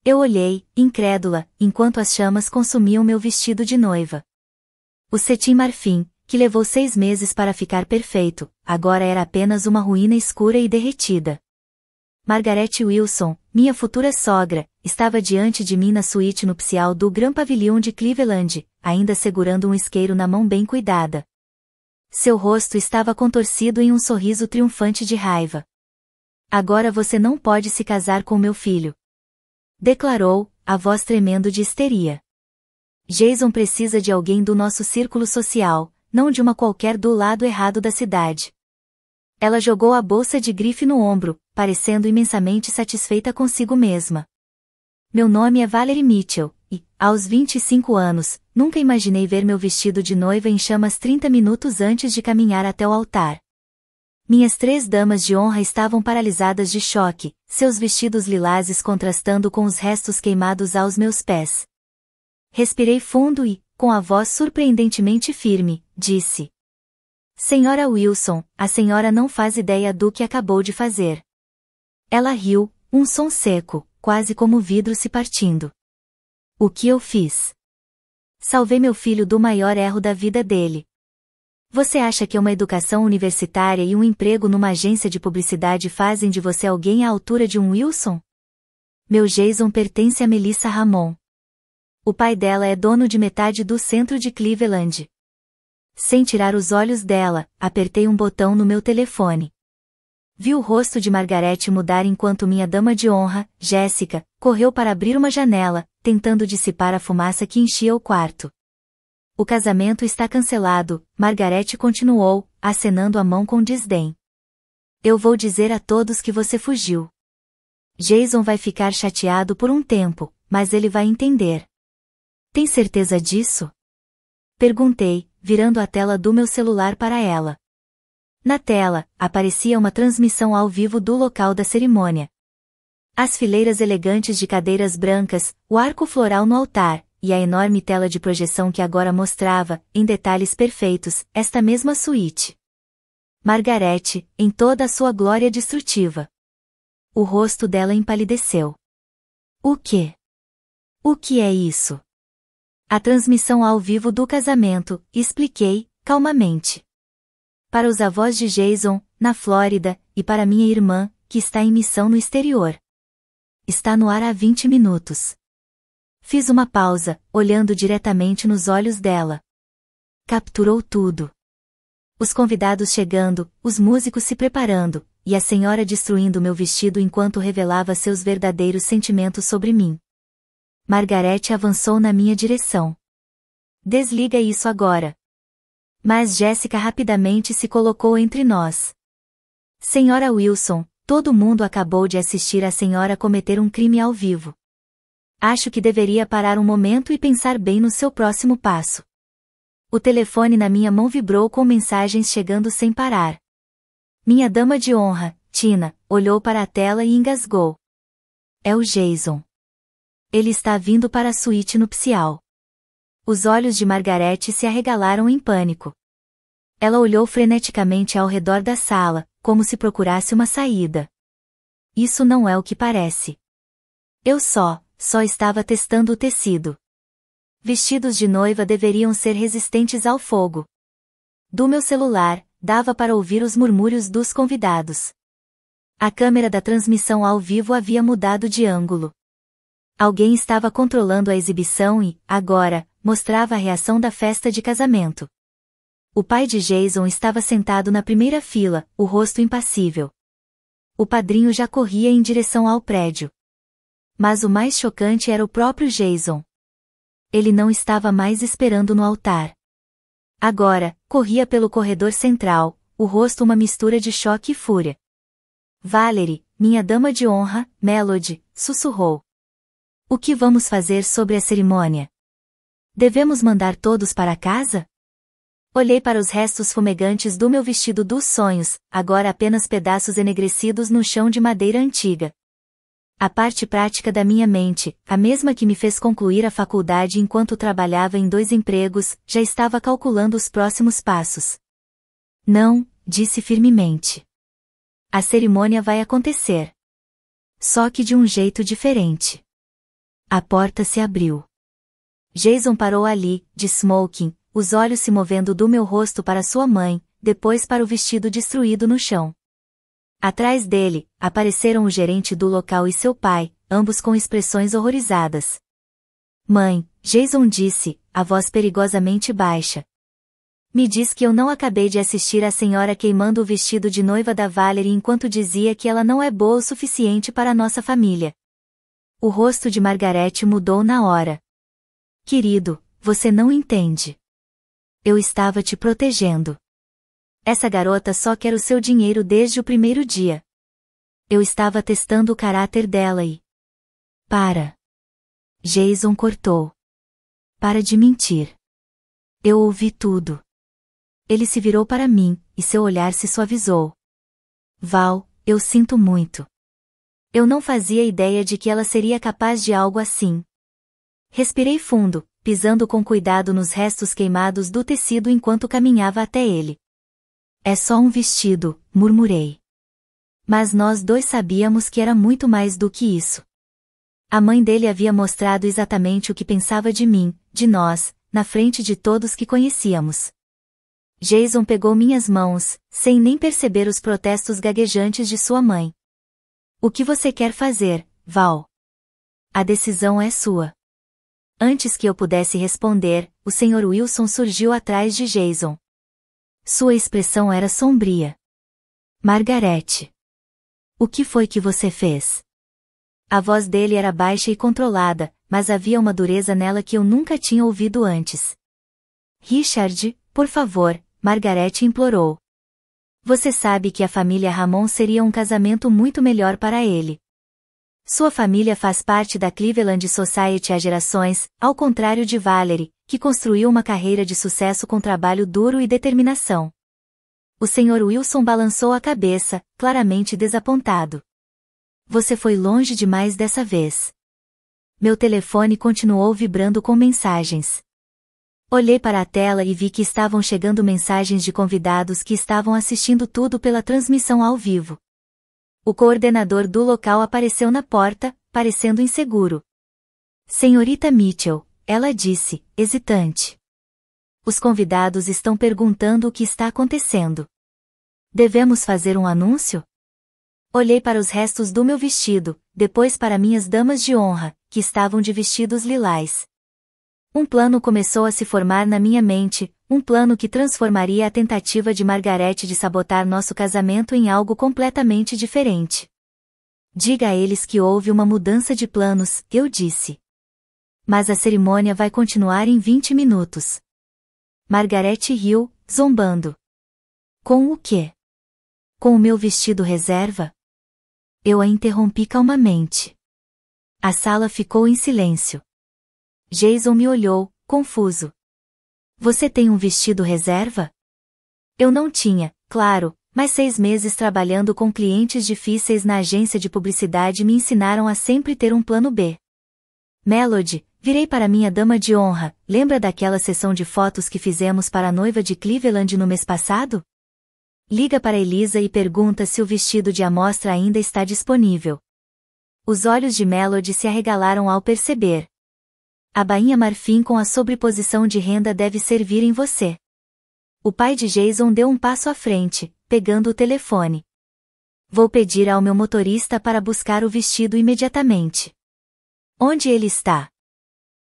Eu olhei, incrédula, enquanto as chamas consumiam meu vestido de noiva. O cetim marfim, que levou 6 meses para ficar perfeito, agora era apenas uma ruína escura e derretida. Margaret Wilson, minha futura sogra, estava diante de mim na suíte nupcial do Grand Pavilion de Cleveland, ainda segurando um isqueiro na mão bem cuidada. Seu rosto estava contorcido em um sorriso triunfante de raiva. Agora você não pode se casar com meu filho, declarou, a voz tremendo de histeria. Jason precisa de alguém do nosso círculo social, não de uma qualquer do lado errado da cidade. Ela jogou a bolsa de grife no ombro, parecendo imensamente satisfeita consigo mesma. Meu nome é Valerie Mitchell, e, aos 25 anos, nunca imaginei ver meu vestido de noiva em chamas 30 minutos antes de caminhar até o altar. Minhas 3 damas de honra estavam paralisadas de choque, seus vestidos lilazes contrastando com os restos queimados aos meus pés. Respirei fundo e, com a voz surpreendentemente firme, disse: Senhora Wilson, a senhora não faz ideia do que acabou de fazer. Ela riu, um som seco, quase como vidro se partindo. O que eu fiz? Salvei meu filho do maior erro da vida dele. Você acha que uma educação universitária e um emprego numa agência de publicidade fazem de você alguém à altura de um Wilson? Meu Jason pertence a Melissa Ramon. O pai dela é dono de metade do centro de Cleveland. Sem tirar os olhos dela, apertei um botão no meu telefone. Vi o rosto de Margaret mudar enquanto minha dama de honra, Jessica, correu para abrir uma janela, tentando dissipar a fumaça que enchia o quarto. O casamento está cancelado, Margaret continuou, acenando a mão com desdém. Eu vou dizer a todos que você fugiu. Jason vai ficar chateado por um tempo, mas ele vai entender. Tem certeza disso? Perguntei, virando a tela do meu celular para ela. Na tela, aparecia uma transmissão ao vivo do local da cerimônia. As fileiras elegantes de cadeiras brancas, o arco floral no altar, e a enorme tela de projeção que agora mostrava, em detalhes perfeitos, esta mesma suíte. Margaret, em toda a sua glória destrutiva. O rosto dela empalideceu. O quê? O que é isso? A transmissão ao vivo do casamento, expliquei, calmamente. Para os avós de Jason, na Flórida, e para minha irmã, que está em missão no exterior. Está no ar há 20 minutos. Fiz uma pausa, olhando diretamente nos olhos dela. Capturou tudo. Os convidados chegando, os músicos se preparando, e a senhora destruindo meu vestido enquanto revelava seus verdadeiros sentimentos sobre mim. Margaret avançou na minha direção. Desliga isso agora. Mas Jessica rapidamente se colocou entre nós. Senhora Wilson, todo mundo acabou de assistir a senhora cometer um crime ao vivo. Acho que deveria parar um momento e pensar bem no seu próximo passo. O telefone na minha mão vibrou com mensagens chegando sem parar. Minha dama de honra, Tina, olhou para a tela e engasgou. É o Jason. Ele está vindo para a suíte nupcial. Os olhos de Margaret se arregalaram em pânico. Ela olhou freneticamente ao redor da sala, como se procurasse uma saída. Isso não é o que parece. Eu só estava testando o tecido. Vestidos de noiva deveriam ser resistentes ao fogo. Do meu celular, dava para ouvir os murmúrios dos convidados. A câmera da transmissão ao vivo havia mudado de ângulo. Alguém estava controlando a exibição e, agora, mostrava a reação da festa de casamento. O pai de Jason estava sentado na primeira fila, o rosto impassível. O padrinho já corria em direção ao prédio. Mas o mais chocante era o próprio Jason. Ele não estava mais esperando no altar. Agora, corria pelo corredor central, o rosto uma mistura de choque e fúria. Valerie, minha dama de honra, Melody, sussurrou. O que vamos fazer sobre a cerimônia? Devemos mandar todos para casa? Olhei para os restos fumegantes do meu vestido dos sonhos, agora apenas pedaços enegrecidos no chão de madeira antiga. A parte prática da minha mente, a mesma que me fez concluir a faculdade enquanto trabalhava em 2 empregos, já estava calculando os próximos passos. Não, disse firmemente. A cerimônia vai acontecer. Só que de um jeito diferente. A porta se abriu. Jason parou ali, de smoking, os olhos se movendo do meu rosto para sua mãe, depois para o vestido destruído no chão. Atrás dele, apareceram o gerente do local e seu pai, ambos com expressões horrorizadas. Mãe, Jason disse, a voz perigosamente baixa. Me diz que eu não acabei de assistir a senhora queimando o vestido de noiva da Valerie enquanto dizia que ela não é boa o suficiente para nossa família. O rosto de Margaret mudou na hora. Querido, você não entende. Eu estava te protegendo. Essa garota só quer o seu dinheiro desde o primeiro dia. Eu estava testando o caráter dela e... Para. Jason cortou. Para de mentir. Eu ouvi tudo. Ele se virou para mim, e seu olhar se suavizou. Val, eu sinto muito. Eu não fazia ideia de que ela seria capaz de algo assim. Respirei fundo, pisando com cuidado nos restos queimados do tecido enquanto caminhava até ele. É só um vestido, murmurei. Mas nós dois sabíamos que era muito mais do que isso. A mãe dele havia mostrado exatamente o que pensava de mim, de nós, na frente de todos que conhecíamos. Jason pegou minhas mãos, sem nem perceber os protestos gaguejantes de sua mãe. O que você quer fazer, Val? A decisão é sua. Antes que eu pudesse responder, o Sr. Wilson surgiu atrás de Jason. Sua expressão era sombria. Margaret. O que foi que você fez? A voz dele era baixa e controlada, mas havia uma dureza nela que eu nunca tinha ouvido antes. Richard, por favor, Margaret implorou. Você sabe que a família Ramon seria um casamento muito melhor para ele. Sua família faz parte da Cleveland Society há gerações, ao contrário de Valerie, que construiu uma carreira de sucesso com trabalho duro e determinação. O Sr. Wilson balançou a cabeça, claramente desapontado. Você foi longe demais dessa vez. Meu telefone continuou vibrando com mensagens. Olhei para a tela e vi que estavam chegando mensagens de convidados que estavam assistindo tudo pela transmissão ao vivo. O coordenador do local apareceu na porta, parecendo inseguro. Senhorita Mitchell, ela disse, hesitante. Os convidados estão perguntando o que está acontecendo. Devemos fazer um anúncio? Olhei para os restos do meu vestido, depois para minhas damas de honra, que estavam de vestidos lilás. Um plano começou a se formar na minha mente, um plano que transformaria a tentativa de Margaret de sabotar nosso casamento em algo completamente diferente. Diga a eles que houve uma mudança de planos, eu disse. Mas a cerimônia vai continuar em 20 minutos. Margaret riu, zombando. Com o quê? Com o meu vestido reserva? Eu a interrompi calmamente. A sala ficou em silêncio. Jason me olhou, confuso. Você tem um vestido reserva? Eu não tinha, claro, mas 6 meses trabalhando com clientes difíceis na agência de publicidade me ensinaram a sempre ter um plano B. Melody, virei para minha dama de honra, lembra daquela sessão de fotos que fizemos para a noiva de Cleveland no mês passado? Liga para Elisa e pergunta se o vestido de amostra ainda está disponível. Os olhos de Melody se arregalaram ao perceber. A bainha marfim com a sobreposição de renda deve servir em você. O pai de Jason deu um passo à frente, pegando o telefone. Vou pedir ao meu motorista para buscar o vestido imediatamente. Onde ele está?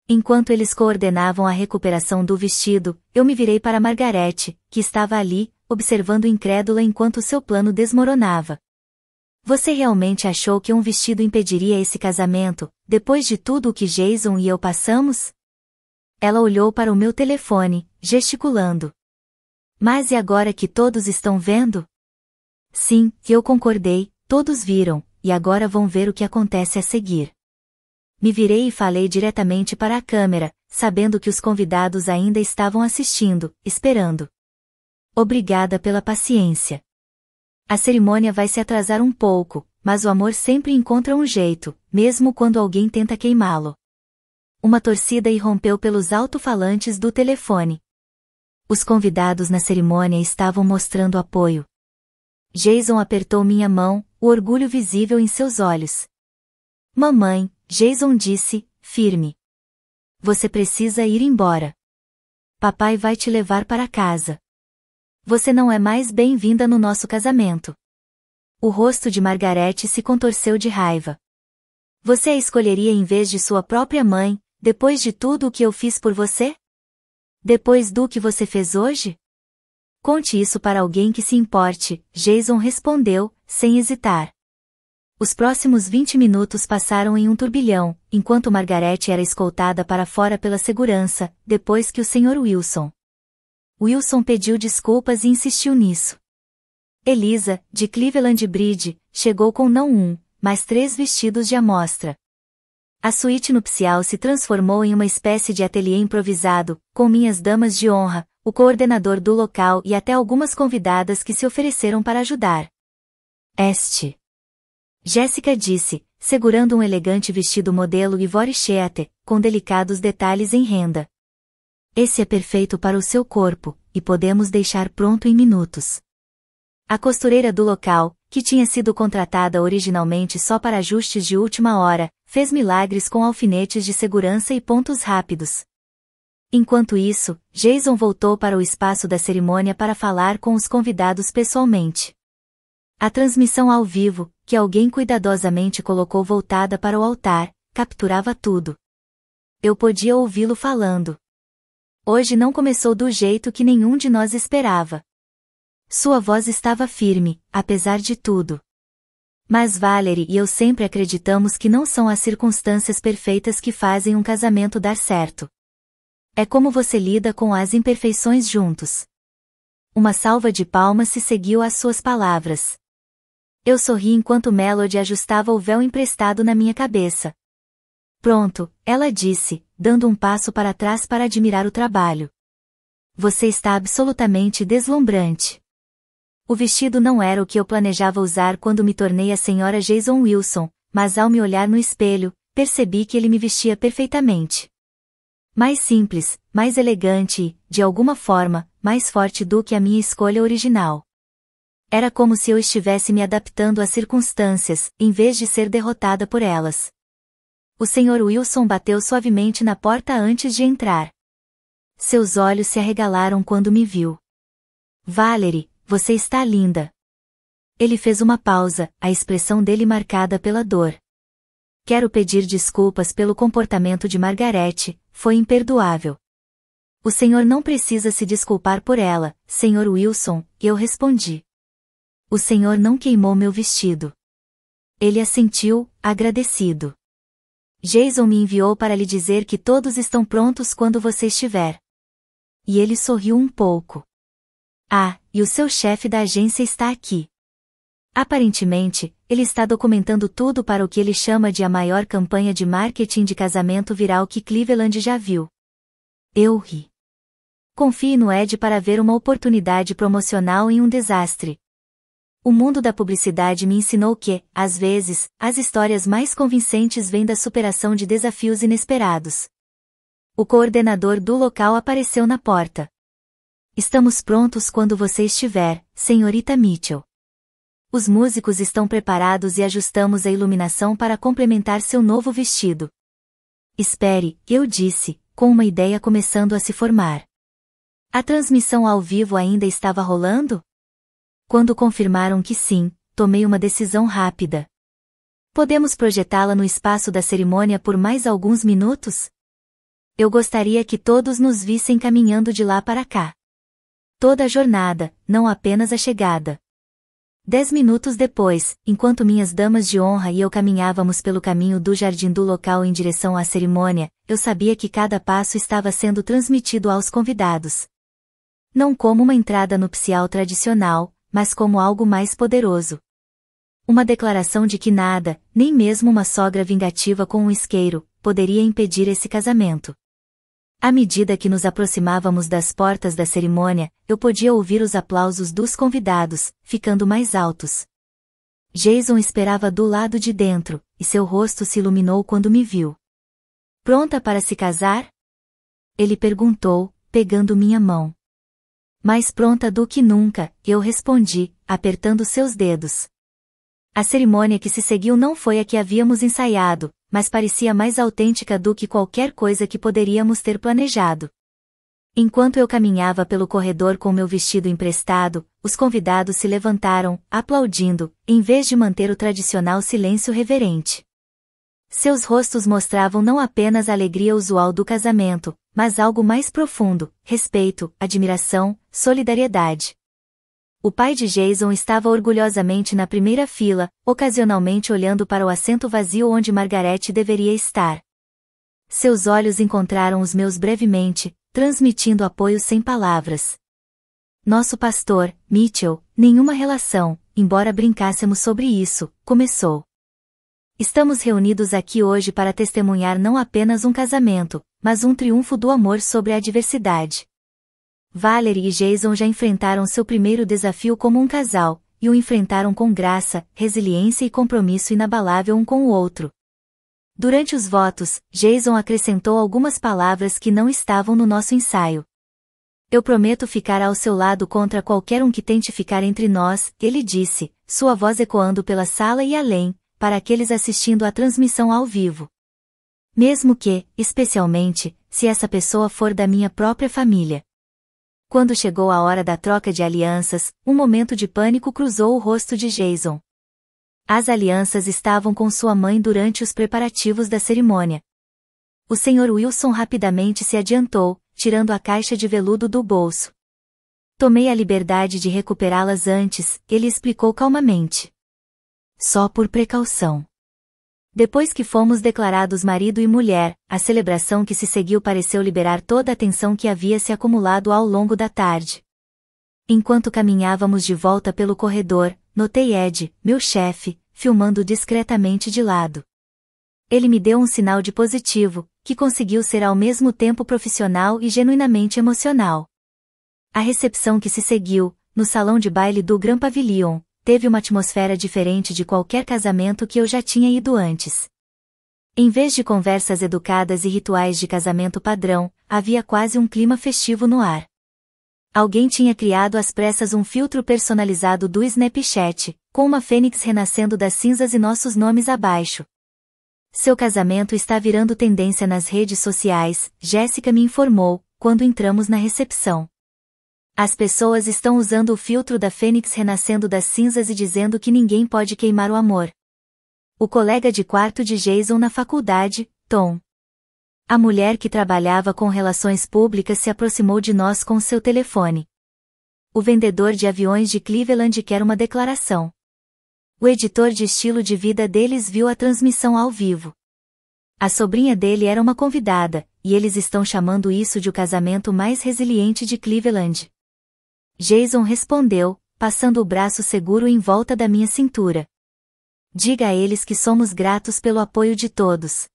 Enquanto eles coordenavam a recuperação do vestido, eu me virei para Margaret, que estava ali, observando incrédula enquanto seu plano desmoronava. Você realmente achou que um vestido impediria esse casamento, depois de tudo o que Jason e eu passamos? Ela olhou para o meu telefone, gesticulando. Mas e agora que todos estão vendo? Sim, eu concordei, todos viram, e agora vão ver o que acontece a seguir. Me virei e falei diretamente para a câmera, sabendo que os convidados ainda estavam assistindo, esperando. Obrigada pela paciência. A cerimônia vai se atrasar um pouco, mas o amor sempre encontra um jeito, mesmo quando alguém tenta queimá-lo. Uma torcida irrompeu pelos alto-falantes do telefone. Os convidados na cerimônia estavam mostrando apoio. Jason apertou minha mão, o orgulho visível em seus olhos. Mamãe, Jason disse, firme. Você precisa ir embora. Papai vai te levar para casa. Você não é mais bem-vinda no nosso casamento. O rosto de Margaret se contorceu de raiva. Você a escolheria em vez de sua própria mãe, depois de tudo o que eu fiz por você? Depois do que você fez hoje? Conte isso para alguém que se importe, Jason respondeu, sem hesitar. Os próximos 20 minutos passaram em um turbilhão, enquanto Margaret era escoltada para fora pela segurança, depois que o Sr. Wilson pediu desculpas e insistiu nisso. Elisa, de Cleveland Bridge, chegou com não um, mas 3 vestidos de amostra. A suíte nupcial se transformou em uma espécie de ateliê improvisado, com minhas damas de honra, o coordenador do local e até algumas convidadas que se ofereceram para ajudar. Jéssica disse, segurando um elegante vestido modelo Ivory Sheath, com delicados detalhes em renda. Esse é perfeito para o seu corpo, e podemos deixar pronto em minutos. A costureira do local, que tinha sido contratada originalmente só para ajustes de última hora, fez milagres com alfinetes de segurança e pontos rápidos. Enquanto isso, Jason voltou para o espaço da cerimônia para falar com os convidados pessoalmente. A transmissão ao vivo, que alguém cuidadosamente colocou voltada para o altar, capturava tudo. Eu podia ouvi-lo falando. Hoje não começou do jeito que nenhum de nós esperava. Sua voz estava firme, apesar de tudo. Mas Valerie e eu sempre acreditamos que não são as circunstâncias perfeitas que fazem um casamento dar certo. É como você lida com as imperfeições juntos. Uma salva de palmas se seguiu às suas palavras. Eu sorri enquanto Melody ajustava o véu emprestado na minha cabeça. Pronto, ela disse, dando um passo para trás para admirar o trabalho. Você está absolutamente deslumbrante. O vestido não era o que eu planejava usar quando me tornei a Sra. Jason Wilson, mas ao me olhar no espelho, percebi que ele me vestia perfeitamente. Mais simples, mais elegante e, de alguma forma, mais forte do que a minha escolha original. Era como se eu estivesse me adaptando às circunstâncias, em vez de ser derrotada por elas. O Sr. Wilson bateu suavemente na porta antes de entrar. Seus olhos se arregalaram quando me viu. Valerie, você está linda. Ele fez uma pausa, a expressão dele marcada pela dor. Quero pedir desculpas pelo comportamento de Margaret, foi imperdoável. O senhor não precisa se desculpar por ela, Sr. Wilson, eu respondi. O senhor não queimou meu vestido. Ele assentiu, agradecido. Jason me enviou para lhe dizer que todos estão prontos quando você estiver. E ele sorriu um pouco. Ah, e o seu chefe da agência está aqui. Aparentemente, ele está documentando tudo para o que ele chama de a maior campanha de marketing de casamento viral que Cleveland já viu. Eu ri. Confie no Ed para ver uma oportunidade promocional em um desastre. O mundo da publicidade me ensinou que, às vezes, as histórias mais convincentes vêm da superação de desafios inesperados. O coordenador do local apareceu na porta. Estamos prontos quando você estiver, senhorita Mitchell. Os músicos estão preparados e ajustamos a iluminação para complementar seu novo vestido. Espere, eu disse, com uma ideia começando a se formar. A transmissão ao vivo ainda estava rolando? Quando confirmaram que sim, tomei uma decisão rápida. Podemos projetá-la no espaço da cerimônia por mais alguns minutos? Eu gostaria que todos nos vissem caminhando de lá para cá. Toda a jornada, não apenas a chegada. 10 minutos depois, enquanto minhas damas de honra e eu caminhávamos pelo caminho do jardim do local em direção à cerimônia, eu sabia que cada passo estava sendo transmitido aos convidados. Não como uma entrada nupcial tradicional, mas como algo mais poderoso. Uma declaração de que nada, nem mesmo uma sogra vingativa com um isqueiro, poderia impedir esse casamento. À medida que nos aproximávamos das portas da cerimônia, eu podia ouvir os aplausos dos convidados, ficando mais altos. Jason esperava do lado de dentro, e seu rosto se iluminou quando me viu. Pronta para se casar? Ele perguntou, pegando minha mão. Mais pronta do que nunca, eu respondi, apertando seus dedos. A cerimônia que se seguiu não foi a que havíamos ensaiado, mas parecia mais autêntica do que qualquer coisa que poderíamos ter planejado. Enquanto eu caminhava pelo corredor com meu vestido emprestado, os convidados se levantaram, aplaudindo, em vez de manter o tradicional silêncio reverente. Seus rostos mostravam não apenas a alegria usual do casamento, mas algo mais profundo: respeito, admiração, solidariedade. O pai de Jason estava orgulhosamente na primeira fila, ocasionalmente olhando para o assento vazio onde Margaret deveria estar. Seus olhos encontraram os meus brevemente, transmitindo apoio sem palavras. Nosso pastor, Mitchell, nenhuma relação, embora brincássemos sobre isso, começou. Estamos reunidos aqui hoje para testemunhar não apenas um casamento, mas um triunfo do amor sobre a adversidade. Valerie e Jason já enfrentaram seu primeiro desafio como um casal, e o enfrentaram com graça, resiliência e compromisso inabalável um com o outro. Durante os votos, Jason acrescentou algumas palavras que não estavam no nosso ensaio. Eu prometo ficar ao seu lado contra qualquer um que tente ficar entre nós, ele disse, sua voz ecoando pela sala e além, para aqueles assistindo à transmissão ao vivo. Mesmo que, especialmente, se essa pessoa for da minha própria família. Quando chegou a hora da troca de alianças, um momento de pânico cruzou o rosto de Jason. As alianças estavam com sua mãe durante os preparativos da cerimônia. O Sr. Wilson rapidamente se adiantou, tirando a caixa de veludo do bolso. Tomei a liberdade de recuperá-las antes, ele explicou calmamente. Só por precaução. Depois que fomos declarados marido e mulher, a celebração que se seguiu pareceu liberar toda a tensão que havia se acumulado ao longo da tarde. Enquanto caminhávamos de volta pelo corredor, notei Ed, meu chefe, filmando discretamente de lado. Ele me deu um sinal de positivo, que conseguiu ser ao mesmo tempo profissional e genuinamente emocional. A recepção que se seguiu, no salão de baile do Grand Pavilion, teve uma atmosfera diferente de qualquer casamento que eu já tinha ido antes. Em vez de conversas educadas e rituais de casamento padrão, havia quase um clima festivo no ar. Alguém tinha criado às pressas um filtro personalizado do Snapchat, com uma fênix renascendo das cinzas e nossos nomes abaixo. Seu casamento está virando tendência nas redes sociais, Jéssica me informou, quando entramos na recepção. As pessoas estão usando o filtro da fênix renascendo das cinzas e dizendo que ninguém pode queimar o amor. O colega de quarto de Jason na faculdade, Tom. A mulher que trabalhava com relações públicas se aproximou de nós com seu telefone. O vendedor de aviões de Cleveland quer uma declaração. O editor de estilo de vida deles viu a transmissão ao vivo. A sobrinha dele era uma convidada, e eles estão chamando isso de o casamento mais resiliente de Cleveland. Jason respondeu, passando o braço seguro em volta da minha cintura. Diga a eles que somos gratos pelo apoio de todos.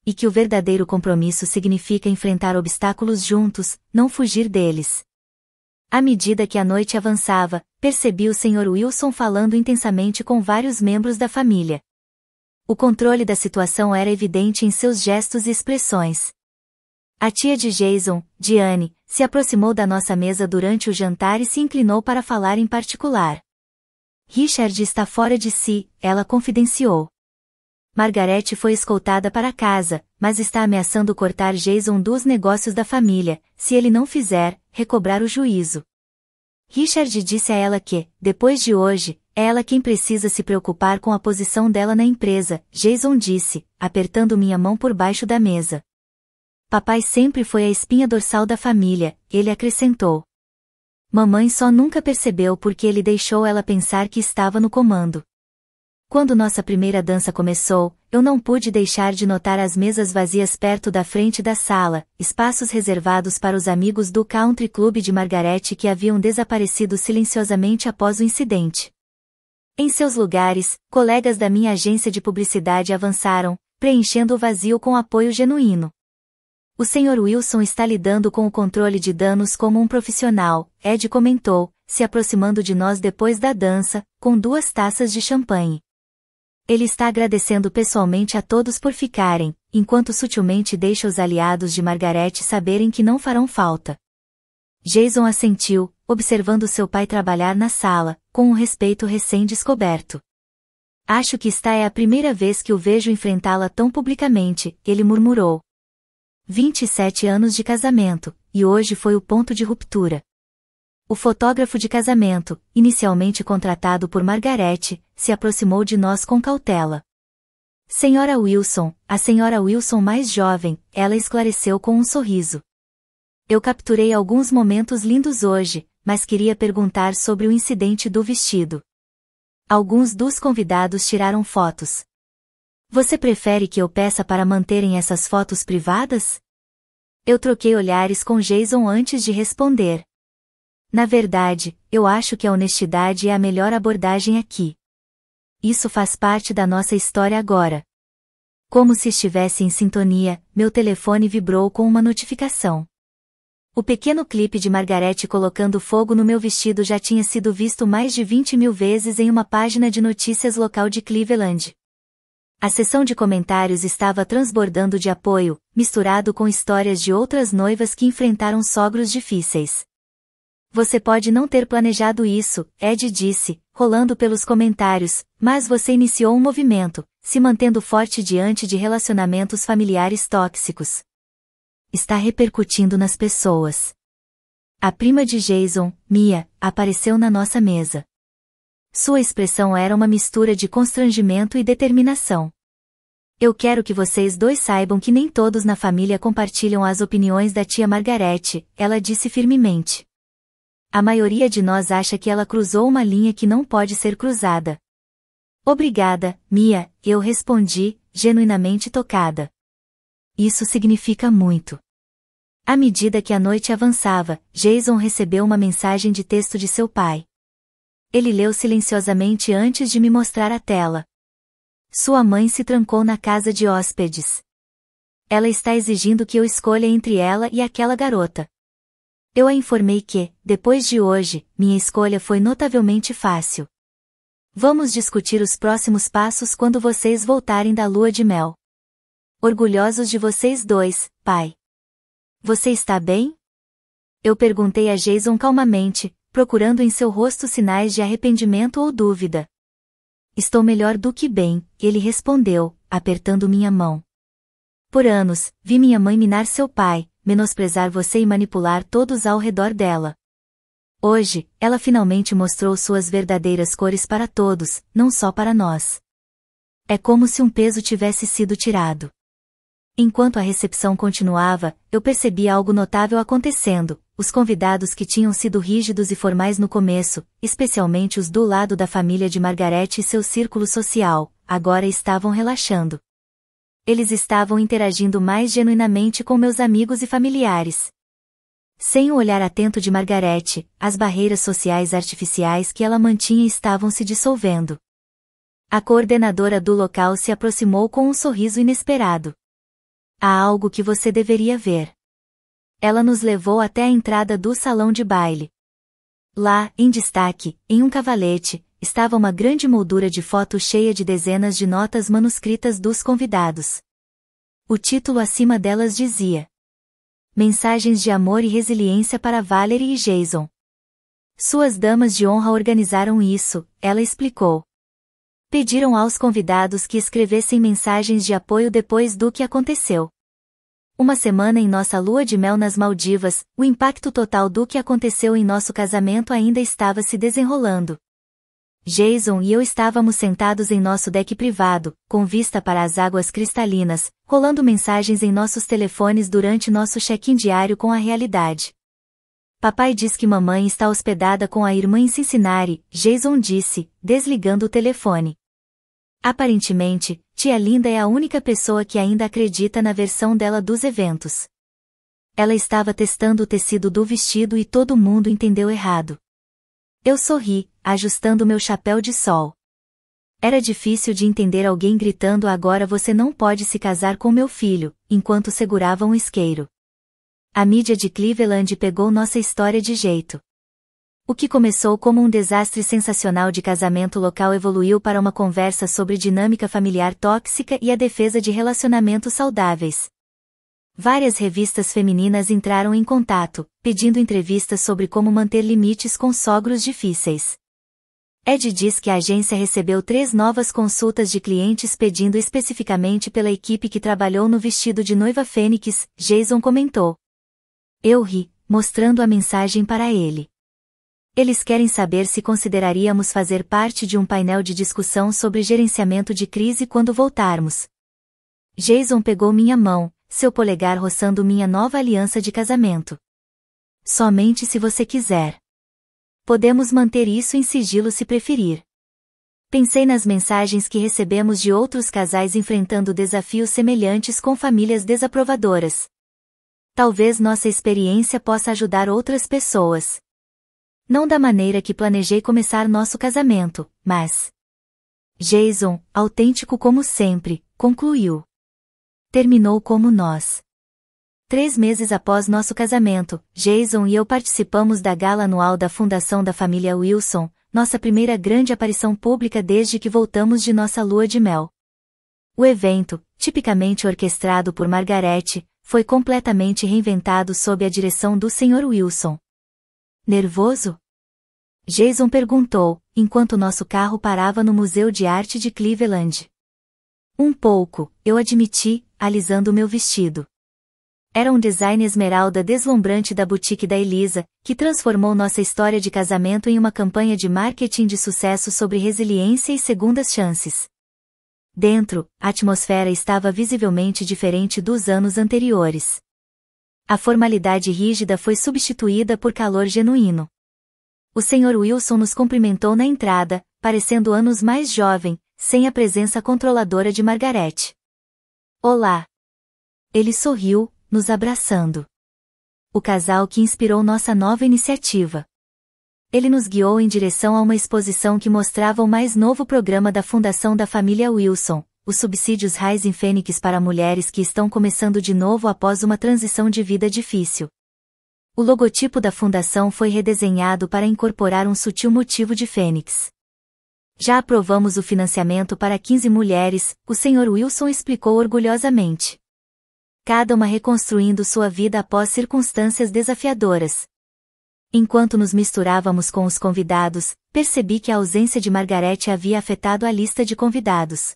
E que o verdadeiro compromisso significa enfrentar obstáculos juntos, não fugir deles. À medida que a noite avançava, percebi o Sr. Wilson falando intensamente com vários membros da família. O controle da situação era evidente em seus gestos e expressões. A tia de Jason, Diane, se aproximou da nossa mesa durante o jantar e se inclinou para falar em particular. Richard está fora de si, ela confidenciou. Margaret foi escoltada para casa, mas está ameaçando cortar Jason dos negócios da família, se ele não fizer, recobrar o juízo. Richard disse a ela que, depois de hoje, é ela quem precisa se preocupar com a posição dela na empresa, Jason disse, apertando minha mão por baixo da mesa. Papai sempre foi a espinha dorsal da família, ele acrescentou. Mamãe só nunca percebeu porque ele deixou ela pensar que estava no comando. Quando nossa primeira dança começou, eu não pude deixar de notar as mesas vazias perto da frente da sala, espaços reservados para os amigos do country club de Margaret que haviam desaparecido silenciosamente após o incidente. Em seus lugares, colegas da minha agência de publicidade avançaram, preenchendo o vazio com apoio genuíno. O Sr. Wilson está lidando com o controle de danos como um profissional, Ed comentou, se aproximando de nós depois da dança, com 2 taças de champanhe. Ele está agradecendo pessoalmente a todos por ficarem, enquanto sutilmente deixa os aliados de Margaret saberem que não farão falta. Jason assentiu, observando seu pai trabalhar na sala, com um respeito recém-descoberto. Acho que esta é a primeira vez que o vejo enfrentá-la tão publicamente, ele murmurou. 27 anos de casamento, e hoje foi o ponto de ruptura. O fotógrafo de casamento, inicialmente contratado por Margarete, se aproximou de nós com cautela. Senhora Wilson, a senhora Wilson mais jovem, ela esclareceu com um sorriso. Eu capturei alguns momentos lindos hoje, mas queria perguntar sobre o incidente do vestido. Alguns dos convidados tiraram fotos. Você prefere que eu peça para manterem essas fotos privadas? Eu troquei olhares com Jason antes de responder. Na verdade, eu acho que a honestidade é a melhor abordagem aqui. Isso faz parte da nossa história agora. Como se estivesse em sintonia, meu telefone vibrou com uma notificação. O pequeno clipe de Margarete colocando fogo no meu vestido já tinha sido visto mais de 20.000 vezes em uma página de notícias local de Cleveland. A seção de comentários estava transbordando de apoio, misturado com histórias de outras noivas que enfrentaram sogros difíceis. Você pode não ter planejado isso, Ed disse, rolando pelos comentários, mas você iniciou um movimento, se mantendo forte diante de relacionamentos familiares tóxicos. Está repercutindo nas pessoas. A prima de Jason, Mia, apareceu na nossa mesa. Sua expressão era uma mistura de constrangimento e determinação. Eu quero que vocês dois saibam que nem todos na família compartilham as opiniões da tia Margarete, ela disse firmemente. A maioria de nós acha que ela cruzou uma linha que não pode ser cruzada. Obrigada, Mia, eu respondi, genuinamente tocada. Isso significa muito. À medida que a noite avançava, Jason recebeu uma mensagem de texto de seu pai. Ele leu silenciosamente antes de me mostrar a tela. Sua mãe se trancou na casa de hóspedes. Ela está exigindo que eu escolha entre ela e aquela garota. Eu a informei que, depois de hoje, minha escolha foi notavelmente fácil. Vamos discutir os próximos passos quando vocês voltarem da lua de mel. Orgulhosos de vocês dois, pai. Você está bem? Eu perguntei a Jason calmamente, procurando em seu rosto sinais de arrependimento ou dúvida. Estou melhor do que bem, ele respondeu, apertando minha mão. Por anos, vi minha mãe minar seu pai, menosprezar você e manipular todos ao redor dela. Hoje, ela finalmente mostrou suas verdadeiras cores para todos, não só para nós. É como se um peso tivesse sido tirado. Enquanto a recepção continuava, eu percebi algo notável acontecendo. Os convidados que tinham sido rígidos e formais no começo, especialmente os do lado da família de Margarete e seu círculo social, agora estavam relaxando. Eles estavam interagindo mais genuinamente com meus amigos e familiares. Sem o olhar atento de Margarete, as barreiras sociais artificiais que ela mantinha estavam se dissolvendo. A coordenadora do local se aproximou com um sorriso inesperado. Há algo que você deveria ver. Ela nos levou até a entrada do salão de baile. Lá, em destaque, em um cavalete, estava uma grande moldura de foto cheia de dezenas de notas manuscritas dos convidados. O título acima delas dizia: Mensagens de amor e resiliência para Valerie e Jason. Suas damas de honra organizaram isso, ela explicou. Pediram aos convidados que escrevessem mensagens de apoio depois do que aconteceu. Uma semana em nossa lua de mel nas Maldivas, o impacto total do que aconteceu em nosso casamento ainda estava se desenrolando. Jason e eu estávamos sentados em nosso deck privado, com vista para as águas cristalinas, rolando mensagens em nossos telefones durante nosso check-in diário com a realidade. Papai diz que mamãe está hospedada com a irmã em Cincinnati, Jason disse, desligando o telefone. Aparentemente, tia Linda é a única pessoa que ainda acredita na versão dela dos eventos. Ela estava testando o tecido do vestido e todo mundo entendeu errado. Eu sorri, ajustando meu chapéu de sol. Era difícil de entender alguém gritando agora você não pode se casar com meu filho, enquanto segurava um isqueiro. A mídia de Cleveland pegou nossa história de jeito. O que começou como um desastre sensacional de casamento local evoluiu para uma conversa sobre dinâmica familiar tóxica e a defesa de relacionamentos saudáveis. Várias revistas femininas entraram em contato, pedindo entrevistas sobre como manter limites com sogros difíceis. Ed diz que a agência recebeu 3 novas consultas de clientes pedindo especificamente pela equipe que trabalhou no vestido de noiva Fênix, Jason comentou. Eu ri, mostrando a mensagem para ele. Eles querem saber se consideraríamos fazer parte de um painel de discussão sobre gerenciamento de crise quando voltarmos. Jason pegou minha mão, seu polegar roçando minha nova aliança de casamento. Somente se você quiser. Podemos manter isso em sigilo se preferir. Pensei nas mensagens que recebemos de outros casais enfrentando desafios semelhantes com famílias desaprovadoras. Talvez nossa experiência possa ajudar outras pessoas. Não da maneira que planejei começar nosso casamento, mas... Jason, autêntico como sempre, concluiu. Terminou como nós. 3 meses após nosso casamento, Jason e eu participamos da gala anual da Fundação da Família Wilson, nossa primeira grande aparição pública desde que voltamos de nossa lua de mel. O evento, tipicamente orquestrado por Margaret, foi completamente reinventado sob a direção do Sr. Wilson. Nervoso? Jason perguntou, enquanto nosso carro parava no Museu de Arte de Cleveland. Um pouco, eu admiti, alisando meu vestido. Era um design esmeralda deslumbrante da boutique da Elisa, que transformou nossa história de casamento em uma campanha de marketing de sucesso sobre resiliência e segundas chances. Dentro, a atmosfera estava visivelmente diferente dos anos anteriores. A formalidade rígida foi substituída por calor genuíno. O Sr. Wilson nos cumprimentou na entrada, parecendo anos mais jovem, sem a presença controladora de Margaret. Olá! Ele sorriu, nos abraçando. O casal que inspirou nossa nova iniciativa. Ele nos guiou em direção a uma exposição que mostrava o mais novo programa da Fundação da Família Wilson, os subsídios Rising Phoenix para mulheres que estão começando de novo após uma transição de vida difícil. O logotipo da fundação foi redesenhado para incorporar um sutil motivo de fênix. Já aprovamos o financiamento para 15 mulheres, o Sr. Wilson explicou orgulhosamente. Cada uma reconstruindo sua vida após circunstâncias desafiadoras. Enquanto nos misturávamos com os convidados, percebi que a ausência de Margaret havia afetado a lista de convidados.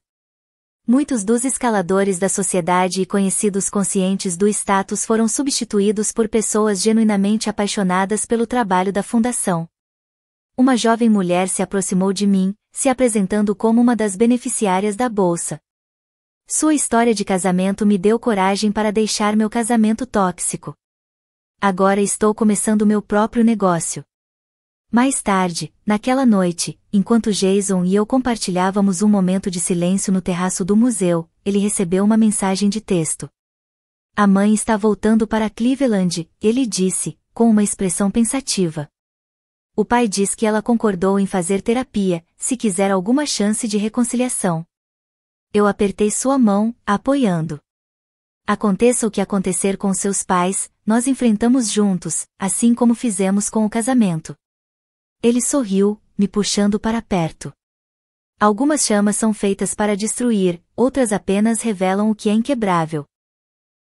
Muitos dos escaladores da sociedade e conhecidos conscientes do status foram substituídos por pessoas genuinamente apaixonadas pelo trabalho da fundação. Uma jovem mulher se aproximou de mim, se apresentando como uma das beneficiárias da bolsa. Sua história de casamento me deu coragem para deixar meu casamento tóxico. Agora estou começando meu próprio negócio. Mais tarde, naquela noite, enquanto Jason e eu compartilhávamos um momento de silêncio no terraço do museu, ele recebeu uma mensagem de texto. A mãe está voltando para Cleveland, ele disse, com uma expressão pensativa. O pai diz que ela concordou em fazer terapia, se quiser alguma chance de reconciliação. Eu apertei sua mão, apoiando. Aconteça o que acontecer com seus pais, nós enfrentamos juntos, assim como fizemos com o casamento. Ele sorriu, me puxando para perto. Algumas chamas são feitas para destruir, outras apenas revelam o que é inquebrável.